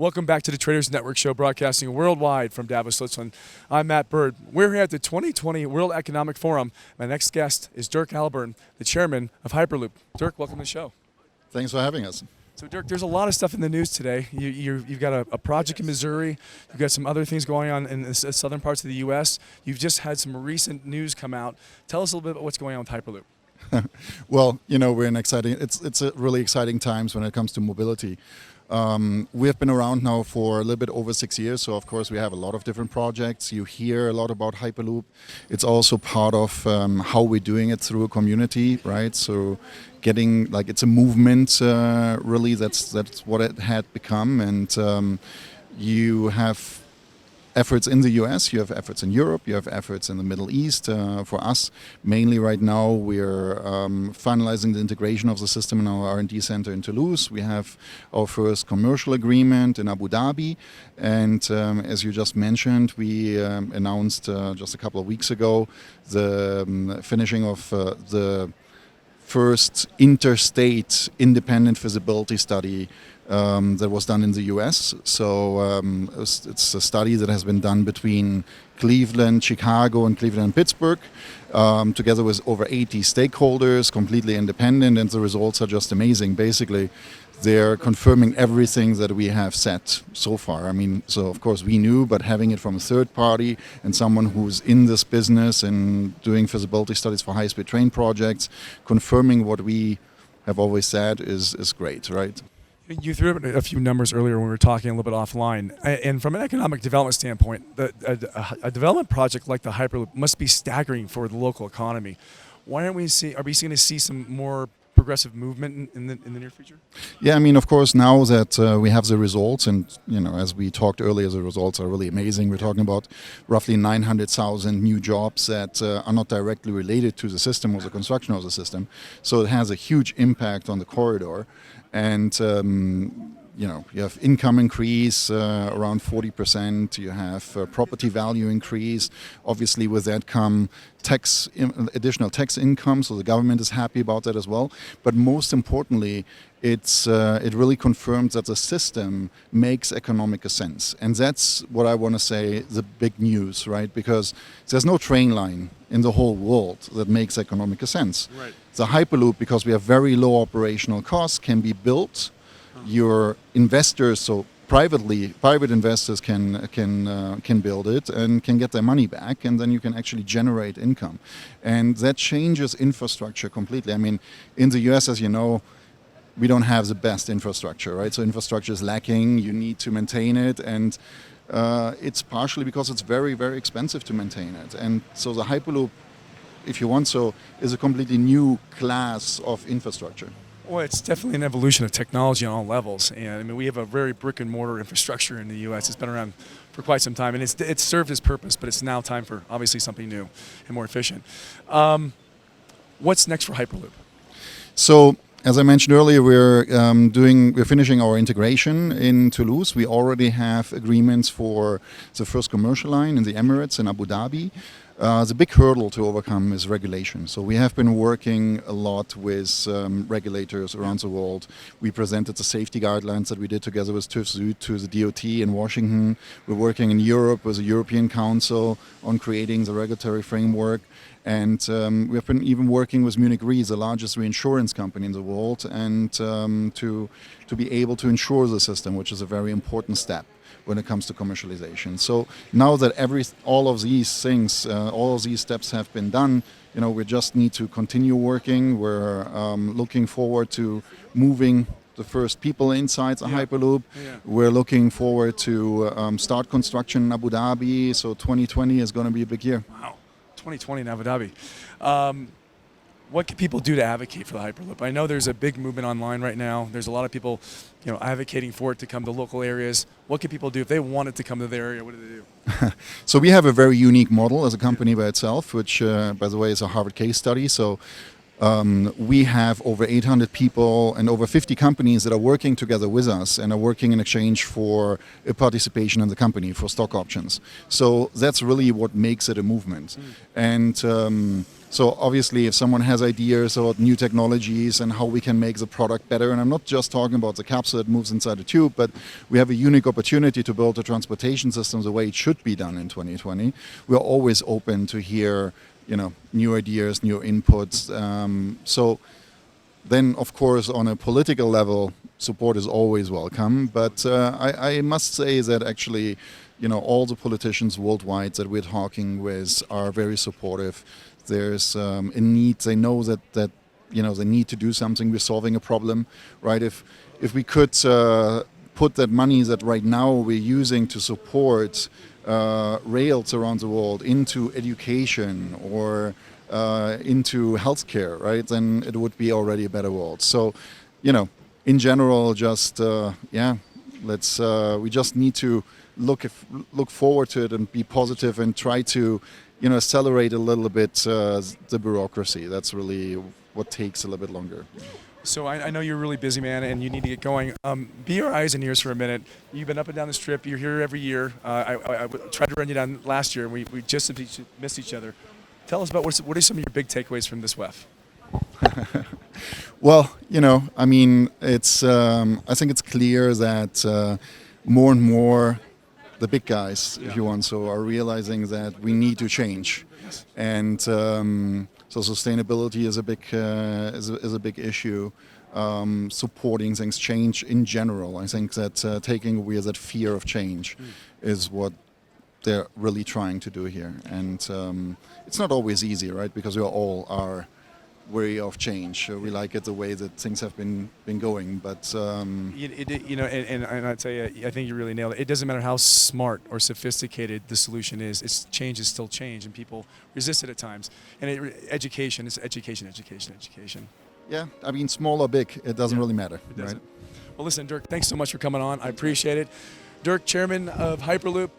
Welcome back to the Traders Network show, broadcasting worldwide from Davos, Switzerland. I'm Matt Bird. We're here at the 2020 World Economic Forum. My next guest is Dirk Ahlborn, the chairman of Hyperloop. Dirk, welcome to the show. Thanks for having us. So Dirk, there's a lot of stuff in the news today. You've got a project in Missouri. You've got some other things going on in the southern parts of the U.S. You've just had some recent news come out. Tell us a little bit about what's going on with Hyperloop. Well, we're in exciting. It's a really exciting times when it comes to mobility. We have been around now for a little bit over 6 years, so of course we have a lot of different projects. You hear a lot about Hyperloop. It's also part of how we're doing it through a community, right? So getting it's a movement, really. That's what it had become, and you have efforts in the US, you have efforts in Europe, you have efforts in the Middle East. For us, mainly right now, we're finalizing the integration of the system in our R&D center in Toulouse. We have our first commercial agreement in Abu Dhabi. And as you just mentioned, we announced just a couple of weeks ago the finishing of the first interstate independent feasibility study that was done in the US. So it's a study that has been done between Cleveland, Chicago, and Cleveland and Pittsburgh, together with over 80 stakeholders, completely independent, and the results are just amazing. Basically, they're confirming everything that we have said so far. I mean, so of course we knew, but having it from a third party and someone who's in this business and doing feasibility studies for high-speed train projects, confirming what we have always said is great, right? You threw out a few numbers earlier when we were talking a little bit offline. And from an economic development standpoint, a development project like the Hyperloop must be staggering for the local economy. Why are we going to see some more progressive movement in the near future? Yeah, I mean, of course, now that we have the results, and as we talked earlier, the results are really amazing. We're talking about roughly 900,000 new jobs that are not directly related to the system or the construction of the system. So it has a huge impact on the corridor. And you have income increase around 40%. You have property value increase. Obviously, with that come additional tax income. So the government is happy about that as well. But most importantly, it really confirms that the system makes economic sense, and that's what I want to say the big news, right? Because there's no train line in the whole world that makes economic sense. Right. The Hyperloop, because we have very low operational costs, can be built. Your investors, so private investors can build it and can get their money back, and then you can actually generate income, and that changes infrastructure completely. I mean, in the US, as you know, we don't have the best infrastructure, right? So infrastructure is lacking. You need to maintain it, and it's partially because it's very, very expensive to maintain it. And so the Hyperloop, if you want so, is a completely new class of infrastructure. Well, it's definitely an evolution of technology on all levels. And I mean, we have a very brick and mortar infrastructure in the U.S. It's been around for quite some time, and it's served its purpose, but it's now time for obviously something new and more efficient. What's next for Hyperloop? So, as I mentioned earlier, we're finishing our integration in Toulouse. We already have agreements for the first commercial line in the Emirates in Abu Dhabi. The big hurdle to overcome is regulation. So we have been working a lot with regulators around the world. We presented the safety guidelines that we did together with TÜV Süd to the DOT in Washington. We're working in Europe with the European Council on creating the regulatory framework. And we've been even working with Munich Re, the largest reinsurance company in the world, and to be able to insure the system, which is a very important step when it comes to commercialization. So now that all of these steps have been done, we just need to continue working. We're looking forward to moving the first people inside the Hyperloop. Yeah. We're looking forward to start construction in Abu Dhabi. So 2020 is going to be a big year. Wow, 2020 in Abu Dhabi. What can people do to advocate for the Hyperloop? I know there's a big movement online right now. There's a lot of people, advocating for it to come to local areas. What can people do if they wanted to come to their area? What do they do? So we have a very unique model as a company by itself, which, by the way, is a Harvard case study. So We have over 800 people and over 50 companies that are working together with us and are working in exchange for a participation in the company for stock options. So that's really what makes it a movement. And so obviously if someone has ideas about new technologies and how we can make the product better, and I'm not just talking about the capsule that moves inside the tube, but we have a unique opportunity to build a transportation system the way it should be done in 2020. We're always open to hear new ideas, new inputs. So then, of course, on a political level, support is always welcome. But I must say that actually, all the politicians worldwide that we're talking with are very supportive. There's a need. They know that they need to do something. We're solving a problem, right? If we could put that money that right now we're using to support rails around the world into education or into healthcare, right? Then it would be already a better world. So, in general, just we just need to look forward to it and be positive and try to, accelerate a little bit the bureaucracy. That's really what takes a little bit longer. So I know you're a really busy, man, and you need to get going. Be our eyes and ears for a minute. You've been up and down the strip. You're here every year. I tried to run you down last year, and we just missed each other. Tell us about what are some of your big takeaways from this WEF? Well, it's. I think it's clear that more and more the big guys, if you want, so are realizing that we need to change, and so sustainability is a big issue. Supporting things, change in general. I think that taking away that fear of change is what they're really trying to do here, and it's not always easy, right? Because we all are wary of change. We like it the way that things have been going, but and I tell you, I think you really nailed it. It doesn't matter how smart or sophisticated the solution is. Change is still change, and people resist it at times. And education is education. Yeah, small or big, it doesn't really matter, it doesn't. Right? Well, listen, Dirk, thanks so much for coming on. I appreciate it. Dirk, chairman of Hyperloop.